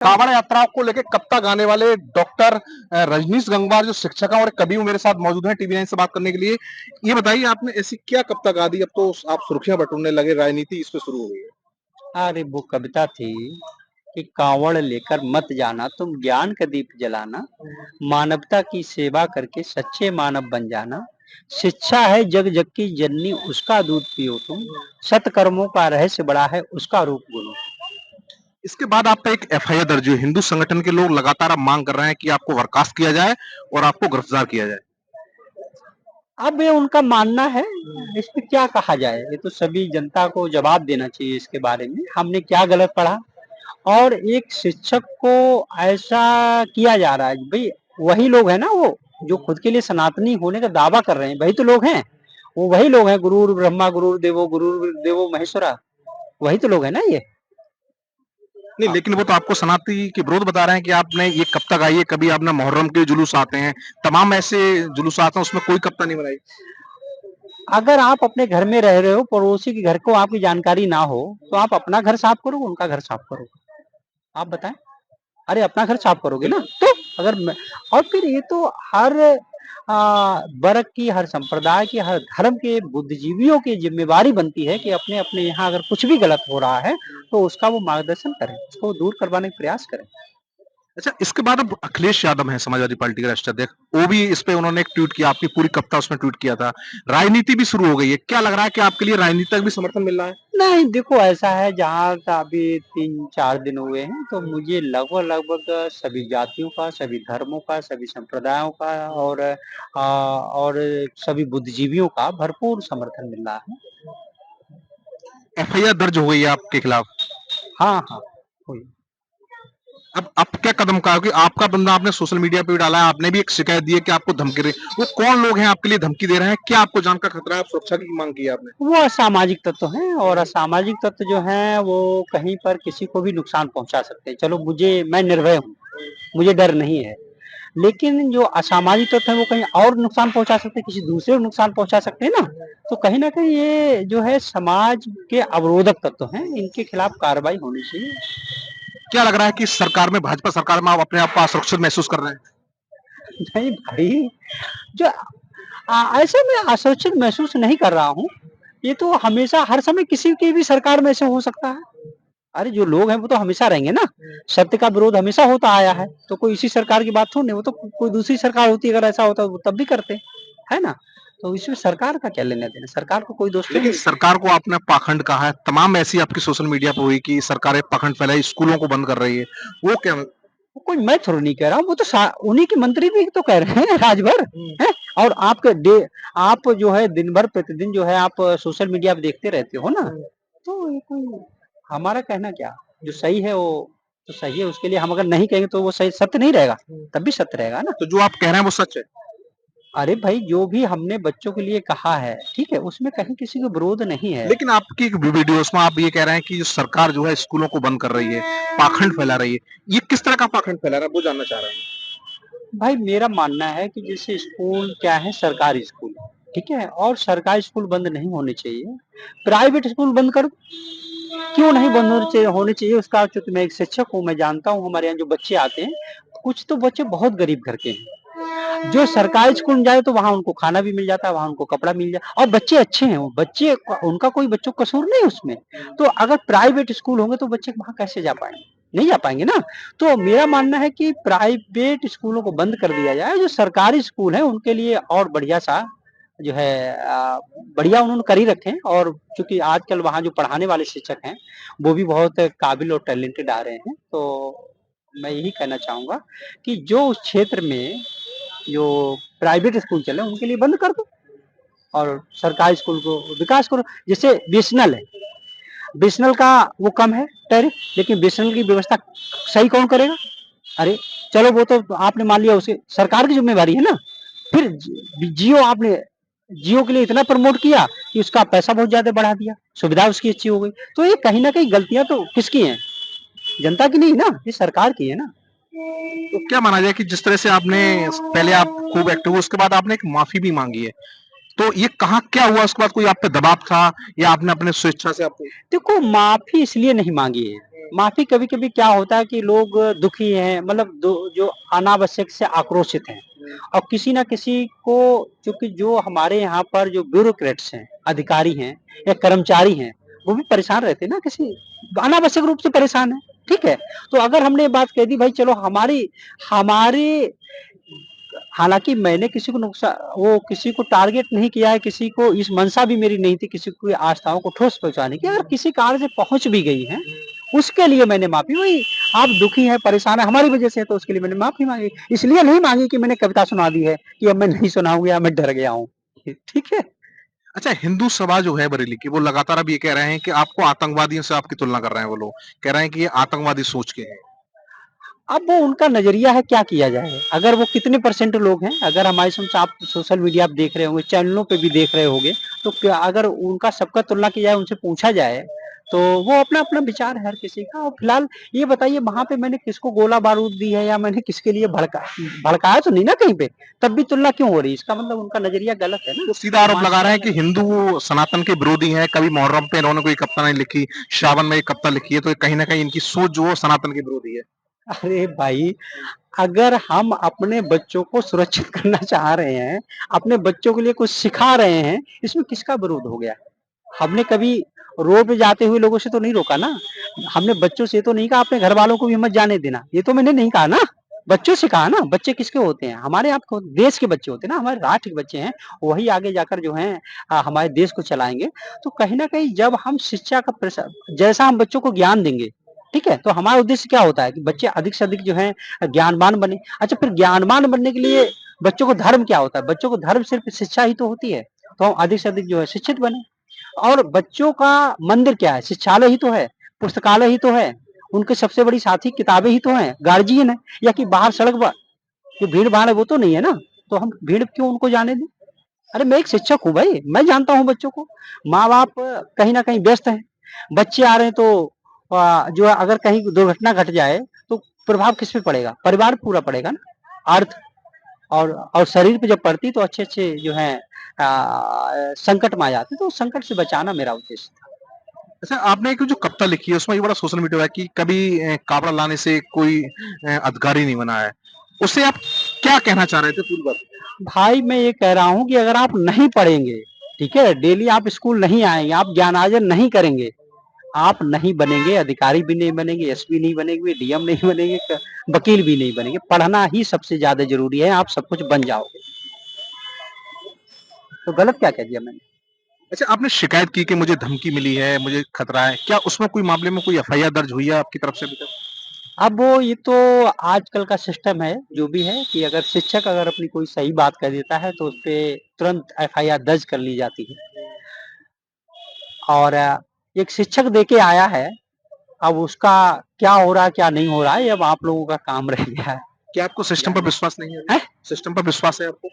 कांवड़ यात्राओं को लेके कब तक आने वाले डॉक्टर रजनीश गंगवार जो शिक्षक हैं और कवि मेरे साथ मौजूद हैं टीवी 9 से बात करने के लिए। ये बताइए आपने ऐसी क्या कब तक आदि, अब तो आप सुर्खियां बटोरने लगे, राजनीति इस पे शुरू हो गई है। अरे वो कविता थी कि कांवड़ लेकर मत जाना तुम ज्ञान का दीप जलाना, मानवता की सेवा करके सच्चे मानव बन जाना, शिक्षा है जग जग की जननी उसका दूध पियो तुम, सत्कर्मों का रहस्य बड़ा है उसका रूप गुनो। इसके बाद आप पे एक एफआईआर दर्ज हुई। हिंदू संगठन के लोग लगातार अब मांग कर रहे हैं कि आपको बर्खास्त किया जाए और आपको गिरफ्तार किया जाए। अब ये उनका मानना है, इस पे क्या कहा जाए, ये तो सभी जनता को जवाब देना चाहिए इसके बारे में हमने क्या गलत पढ़ा। और एक शिक्षक को ऐसा किया जा रहा है भाई, वही लोग है ना वो जो खुद के लिए सनातनी होने का दावा कर रहे हैं, वही तो लोग हैं, वो वही लोग हैं, गुरु ब्रह्मा गुरु देवो महेश्वरा, वही तो लोग है ना ये। नहीं, लेकिन वो तो आपको सनातनी के विरोध बता रहे हैं कि आपने ये कब तक आई है, कभी आपने मुहर्रम के जुलूस आते हैं, तमाम ऐसे जुलूस आते हैं, उसमें कोई कप्ता नहीं बनाई। अगर आप अपने घर में रह रहे हो, पड़ोसी के घर को आपकी जानकारी ना हो, तो आप अपना घर साफ करो, उनका घर साफ करो, आप बताएं। अरे अपना घर साफ करोगे ना, तो अगर और फिर ये तो हर वर्ग की, हर संप्रदाय की, हर धर्म के बुद्धिजीवियों की जिम्मेवारी बनती है कि अपने अपने यहाँ अगर कुछ भी गलत हो रहा है तो उसका वो मार्गदर्शन करें, उसको दूर करवाने का प्रयास करें। अच्छा, इसके बाद अब अखिलेश यादव हैं समाजवादी पार्टी के राष्ट्रीय अध्यक्ष, वो भी इस पे उन्होंने एक ट्वीट किया, आपकी पूरी कविता उसमें ट्वीट किया था। राजनीति भी शुरू हो गई है, क्या लग रहा है कि आपके लिए राजनीति तक भी समर्थन मिल रहा है? नहीं देखो, ऐसा है, जहाँ का अभी 3-4 दिन हुए हैं तो मुझे लगभग लगभग सभी जातियों का, सभी धर्मों का, सभी संप्रदायों का और सभी बुद्धिजीवियों का भरपूर समर्थन मिल रहा है। एफआईआर दर्ज हो गई है आपके खिलाफ। हाँ हाँ, हुई। अब क्या कदम का, कि आपका बंदा आपने सोशल मीडिया पे भी डाला है, आपने भी एक शिकायत दी है कि आपको धमकी रहे, वो कौन लोग हैं आपके लिए धमकी दे रहे हैं, क्या आपको जान का खतरा है, आप सुरक्षा की मांग की है आपने? वो असामाजिक तत्व हैं, और असामाजिक तत्व जो हैं वो कहीं पर किसी को भी नुकसान पहुंचा सकते हैं। चलो मैं निर्भय हूँ, मुझे डर नहीं है, लेकिन जो असामाजिक तत्व है वो कहीं और नुकसान पहुंचा सकते हैं, किसी दूसरे को नुकसान पहुंचा सकते हैं ना। तो कहीं ना कहीं ये जो है समाज के अवरोधक तत्व हैं, इनके खिलाफ कार्रवाई होनी चाहिए। क्या लग रहा है कि सरकार में, भाजपा सरकार में आप अपने आप को असुरक्षित महसूस कर रहे हैं? नहीं भाई, जो ऐसे मैं असुरक्षित महसूस नहीं कर रहा हूँ, ये तो हमेशा हर समय किसी की भी सरकार में ऐसे हो सकता है। अरे जो लोग हैं वो तो हमेशा रहेंगे ना, सत्य का विरोध हमेशा होता आया है, तो कोई इसी सरकार की बात थोड़ी नहीं, वो तो कोई दूसरी सरकार होती, अगर ऐसा होता वो तब भी करते, है ना। तो इसमें सरकार का क्या लेना देना, सरकार को कोई दोष लेकिन नहीं। सरकार को आपने पाखंड कहा है, तमाम ऐसी आपकी सोशल मीडिया पे हुई कि सरकारें पाखंड फैलाई, स्कूलों को बंद कर रही है, वो क्या? कोई मैं थोड़ा नहीं कह रहा हूँ, वो तो उन्हीं के मंत्री भी तो कह रहे हैं राजभर है। और आप जो है दिन भर प्रतिदिन जो है आप सोशल मीडिया पे देखते रहते हो ना, तो ये कोई हमारा कहना क्या, जो सही है वो तो सही है, उसके लिए हम अगर नहीं कहेंगे तो वो सही सत्य नहीं रहेगा, तब भी सत्य रहेगा ना। तो जो आप कह रहे हैं वो सच है? अरे भाई, जो भी हमने बच्चों के लिए कहा है, ठीक है, उसमें कहीं किसी को विरोध नहीं है। लेकिन आपकी एक वीडियोस में आप ये कह रहे हैं कि जो सरकार जो है स्कूलों को बंद कर रही है, पाखंड फैला रही है, ये किस तरह का पाखंड फैला रहा है, वो जानना चाह रहा हूँ। भाई मेरा मानना है कि जैसे स्कूल क्या है, सरकारी स्कूल, ठीक है, और सरकारी स्कूल बंद नहीं होने चाहिए, प्राइवेट स्कूल बंद कर, क्यों नहीं बंद होने चाहिए उसका, चूंकि मैं एक शिक्षक हूँ, मैं जानता हूँ हमारे यहाँ जो बच्चे आते हैं, कुछ तो बच्चे बहुत गरीब घर के हैं, जो सरकारी स्कूल में जाए तो वहां उनको खाना भी मिल जाता है, वहां उनको कपड़ा मिल जाता है, और बच्चे अच्छे हैं, वो बच्चे उनका कोई बच्चों का कसूर नहीं उसमें। तो अगर प्राइवेट स्कूल होंगे तो बच्चे वहां कैसे जा पाएंगे, नहीं जा पाएंगे ना। तो मेरा मानना है कि प्राइवेट स्कूलों को बंद कर दिया जाए, जो सरकारी स्कूल है उनके लिए और बढ़िया सा जो है बढ़िया उन्होंने कर ही रखे हैं। और चूंकि आजकल वहाँ जो पढ़ाने वाले शिक्षक हैं वो भी बहुत काबिल और टैलेंटेड आ रहे हैं, तो मैं यही कहना चाहूंगा कि जो उस क्षेत्र में जो प्राइवेट स्कूल चले उनके लिए बंद कर दो, और सरकारी स्कूल को विकास करो। जैसे बीएसएनएल है, बीएसएनएल का वो कम है टैरिफ, लेकिन बीएसएनएल की व्यवस्था सही कौन करेगा। अरे चलो, वो तो आपने मान लिया, उसकी सरकार की जिम्मेवारी है ना। फिर जियो आपने जियो के लिए इतना प्रमोट किया कि उसका पैसा बहुत ज्यादा बढ़ा दिया, सुविधा उसकी अच्छी हो गई, तो ये कहीं ना कहीं गलतियां तो किसकी हैं, जनता की नहीं ना, ये सरकार की है ना। तो क्या माना जाए कि जिस तरह से आपने, पहले आप खूब एक्टिव हुए, उसके बाद आपने एक माफी भी मांगी है, तो ये कहाँ क्या हुआ, उसके बाद कोई आप पे दबाव था या आपने अपने स्वेच्छा से आपको? देखो, माफी इसलिए नहीं मांगी है, माफ़ी कभी-कभी क्या होता है कि लोग दुखी हैं, मतलब जो अनावश्यक से आक्रोशित हैं और किसी न किसी को, चूँकि जो हमारे यहाँ पर जो ब्यूरोक्रेट्स हैं, अधिकारी हैं या कर्मचारी हैं, वो भी परेशान रहते हैं ना, किसी अनावश्यक रूप से परेशान हैं, ठीक है? तो अगर हमने ये बात कह दी भाई चलो हमारी हमारे हालाँकि मैंने किसी को वो किसी को टारगेट नहीं किया है, किसी को इस मंशा भी मेरी नहीं थी किसी की आस्थाओं को ठोस पहुँचाने की। अगर किसी कारण से पहुँच भी गई हैं, उसके लिए मैंने माफ़ी वही आप दुखी हैं, परेशान हैं, हमारी वज़ह से है तो उसके लिए मैंने माफ़ी माँगी। इसलिए नहीं माँगी कि मैंने कविता सुना दी है कि अब मैं नहीं सुनाऊँगी या मैं डर गया हूँ। ठीक है? अच्छा, हिंदू सभा जो है बरेली की, वो लगातार अब ये कह रहे हैं कि आपको आतंकवादियों से आपकी तुलना कर रहे हैं वो लोग। कह रहे हैं कि ये आतंकवादी सोच के हैं। अब वो उनका नज़रिया है, क्या किया जाए? अगर वो कितने परसेंट लोग हैं, अगर हमारे समझ आप सोशल मीडिया आप देख रहे होंगे, चैनलों पे भी देख रहे होंगे, तो क्या अगर उनका सबका तुलना की जाए, उनसे पूछा जाए, तो वो अपना-अपना विचार है हर किसी का। और फिलहाल ये बताइए वहाँ पे मैंने किसको गोला-बारूद दी है या मैंने किसके लिए भड़काया तो नहीं ना कहीं पे? तब भी तुलना क्यों हो रही है? इसका मतलब उनका नज़रिया गलत है ना, वो सीधा आरोप समाज लगा के रहे हैं बारे कि में। हिंदू सनातन के विरोधी हैं, कभी मुहर्रम पे इन्होंने कोई कविता नहीं लिखी, श्रावण में एक कविता लिखी है, तो ये कहीं न कहीं इनकी सोच जो है सनातन के विरोधी है। अरे भाई, अगर हम अपने बच्चों को सुरक्षित करना चाह रहे हैं, अपने बच्चों के लिए कुछ सिखा रहे हैं, इसमें किसका विरोध हो गया? हमने कभी रोड पे जाते हुए लोगों से तो नहीं रोका ना। हमने बच्चों से तो नहीं कहा अपने घर वालों को भी मत जाने देना, ये तो मैंने नहीं कहा ना। बच्चों से कहा ना, बच्चे किसके होते हैं? हमारे आपको देश के बच्चे होते हैं ना, हमारे राष्ट्र के बच्चे हैं, वही आगे जाकर जो हैं हमारे देश को चलाएँगे। तो कहीं न कहीं जब हम शिक्षा का जैसा हम बच्चों को ज्ञान देंगे, ठीक है? तो हमारा उद्देश्य क्या होता है कि बच्चे अधिक से अधिक जो हैं ज्ञानवान बने। अच्छा, फिर ज्ञानवान बनने के लिए बच्चों को धर्म क्या होता है? बच्चों को धर्म सिर्फ़ शिक्षा ही तो होती है। तो हम अधिक से अधिक जो है शिक्षित बने। और बच्चों का मंदिर क्या है? शिक्षालय ही तो है, पुस्तकालय ही तो है, उनकी सबसे बड़ी साथी किताबें ही तो हैं, गार्जियन है, या कि बाहर सड़क पर जो भीड़-भाड़ है वो तो नहीं है ना, तो हम भीड़ क्यों उनको जाने दें? अरे मैं एक शिक्षक हूँ भाई, मैं जानता हूँ बच्चों को, माँ-बाप कहीं न कहीं व्यस्त हैं, बच्चे आ रहे हैं तो जो है अगर कहीं दुर्घटना घट जाए, तो प्रभाव किस पे पड़ेगा? परिवार पे पूरा पड़ेगा ना, अर्थ और शरीर पे जब पड़ती तो अच्छे-अच्छे जो हैं संकट में आ जाते, तो उस संकट से बचाना मेरा उद्देश्य था। अच्छा, आपने एक जो कविता लिखी है उसमें ये बड़ा सोशल मीडिया है कि कभी कावड़ा लाने से कोई अधिकारी नहीं बना है। उससे आप क्या कहना चाह रहे थे पूरी बात? भाई मैं ये कह रहा हूँ कि अगर आप नहीं पढ़ेंगे, ठीक है? डेली आप स्कूल नहीं आएँगे, आप ज्ञानार्जन नहीं करेंगे, आप नहीं बनेंगे, अधिकारी भी नहीं बनेंगे, एसपी नहीं बनेंगे, डीएम नहीं बनेंगे, वकील भी नहीं बनेंगे। पढ़ना ही सबसे ज़्यादा ज़रूरी है, आप सब कुछ बन जाओगे। तो गलत क्या कह दिया मैंने? अच्छा, आपने शिकायत की कि मुझे धमकी मिली है, मुझे खतरा है। क्या उसमें कोई मामले में कोई एफआईआर दर्ज हुई है आपकी तरफ से अभी तक? अब वो ये तो आजकल का सिस्टम है, जो भी है कि अगर शिक्षक अगर अपनी कोई सही बात कह देता है, तो उसपे तुरंत एफआईआर दर्ज कर ली जाती है। और एक शिक्षक दे के आया है, अब उसका क्या हो रहा है, क्या नहीं हो रहा है, ये अब आप लोगों का काम रह गया है। क्या आपको सिस्टम पर विश्वास नहीं है अभी? हैं? सिस्टम पर विश्वास है आपको?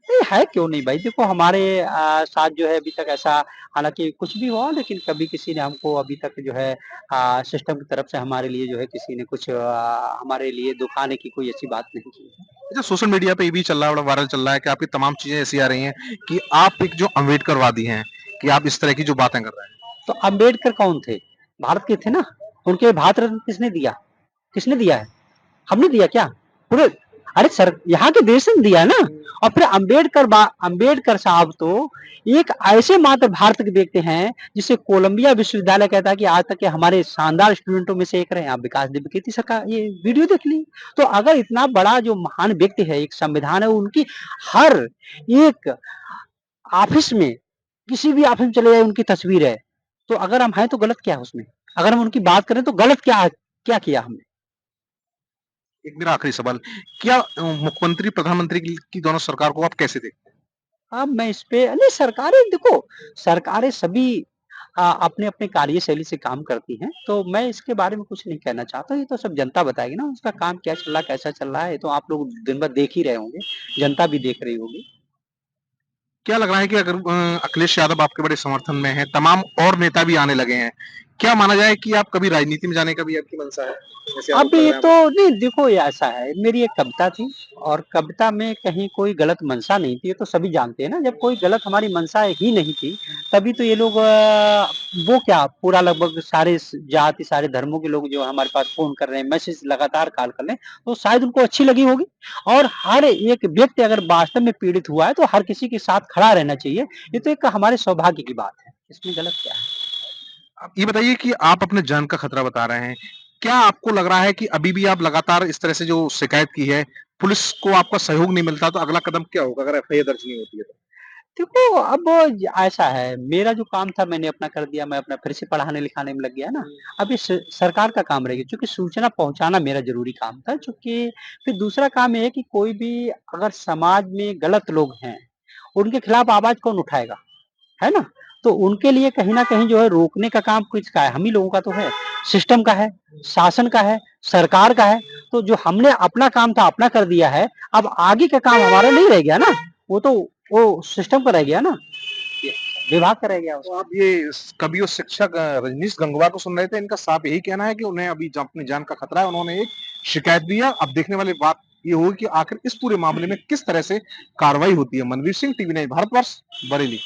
नहीं है, क्यों नहीं भाई, देखो हमारे साथ जो है अभी तक ऐसा, हालाँकि कुछ भी हुआ लेकिन कभी किसी ने हमको अभी तक जो है सिस्टम की तरफ से हमारे लिए जो है किसी ने कुछ हमारे लिए दुखाने की कोई ऐसी बात नहीं की है। अच्छा, सोशल मीडिया पे ये भी चल रहा है, बड़ा वायरल चल रहा है कि आपकी तमाम चीज़ें ऐसी आ रही हैं कि आप एक जो अम्बेडकरवादी हैं, कि आप इस तरह की जो बातें कर रहे हैं। तो अम्बेडकर कौन थे? भारत के थे ना, उनके भारत रत्न किसने दिया? किसने दिया है? हमने दिया क्या? पूरे अरे सर यहाँ के देश ने दिया है ना। और फिर अम्बेडकर साहब तो एक ऐसे मात्र भारत के व्यक्ति हैं जिसे कोलंबिया विश्वविद्यालय कहता है कि आज तक के हमारे शानदार स्टूडेंटों में से एक रहे। आप विकास दिव्यकीर्ति सर का ये वीडियो देख ली। तो अगर इतना बड़ा जो महान व्यक्ति है, एक संविधान है, उनकी हर एक ऑफिस में, किसी भी ऑफिस में चले जाइए उनकी तस्वीर है। तो अगर हम हैं तो गलत क्या है उसमें? अगर हम उनकी बात करें तो गलत क्या किया हमने? एक मेरा आखिरी सवाल, क्या मुख्यमंत्री, प्रधानमंत्री की दोनों सरकार को आप कैसे देखते हैं? अब मैं इस पे नहीं, सरकारें देखो, सरकारें सभी अपने-अपने कार्यशैली से काम करती हैं, तो मैं इसके बारे में कुछ नहीं कहना चाहता, ये तो सब जनता बताएगी ना, उसका काम क्या चल रहा है, कैसा चल रहा है, ये तो आप लोग दिन भर देख ही रहे होंगे, जनता भी देख रही होगी। क्या लग रहा है कि अगर अखिलेश यादव आपके बड़े समर्थन में हैं, तमाम और नेता भी आने लगे हैं, क्या माना जाए कि आप कभी राजनीति में जाने का भी आपकी मंशा है? जैसे आरोप अब लग ये रहा है तो आपको। नहीं, देखो ये ऐसा है, मेरी एक कविता थी और कविता में कहीं कोई गलत मंशा नहीं थी, ये तो सभी जानते हैं ना, जब कोई गलत हमारी मंशा ही नहीं थी, तभी तो ये लोग वो क्या पूरा लगभग सारे जाति, सारे धर्मों के लोग जो हमारे पास फ़ोन कर रहे हैं, मैसेज लगातार कॉल कर रहे हैं, तो शायद उनको अच्छी लगी होगी और हर एक व्यक्ति अगर वास्तव में पीड़ित हुआ है, तो हर किसी के साथ खड़ा रहना चाहिए। ये तो एक हमारे सौभाग्य की बात है, इसमें गलत क्या है? आप ये बताइए कि आप अपने जान का खतरा बता रहे हैं। क्या आपको लग रहा है कि अभी भी आप लगातार इस तरह से जो शिकायत की है, पुलिस को आपका सहयोग नहीं मिलता तो अगला कदम क्या होगा अगर एफआईआर दर्ज नहीं होती है तो? देखो, अब ऐसा है, मेरा जो काम था मैंने अपना कर दिया, मैं अपना फिर से पढ़ाने-लिखाने में लग गया ना। अब ये स सरकार का काम रह गया क्योंकि सूचना पहुँचाना मेरा ज़रूरी काम था चूँकि फिर दूसरा काम ये है कि कोई भी अगर समाज में गलत लोग हैं, उनके खिलाफ आवाज़ कौन उठाएगा, है ना? तो उनके लिए कहीं न कहीं जो है रोकने का काम किसका है? हम ही लोगों का तो है, सिस्टम का है, शासन का है, सरकार का है। तो जो हमने अपना काम था अपना कर दिया है, अब आगे का काम हमारा नहीं रह गया ना, वो तो वो सिस्टम का रह गया ना, ये विभाग का रह गया तो उसका। आप ये कभी वो शिक्षक रजनीश गंगवार को सुन रहे थे, इनका साफ यही कहना है कि उन्हें अभी अपनी जान का खतरा है, उन्होंने एक शिकायत दी है। अब देखने वाली बात ये होगी कि आखिर इस पूरे मामले में किस तरह से कार्रवाई होती है। मनवीर सिंह, टीवी 9 भारतवर्ष, बरेली।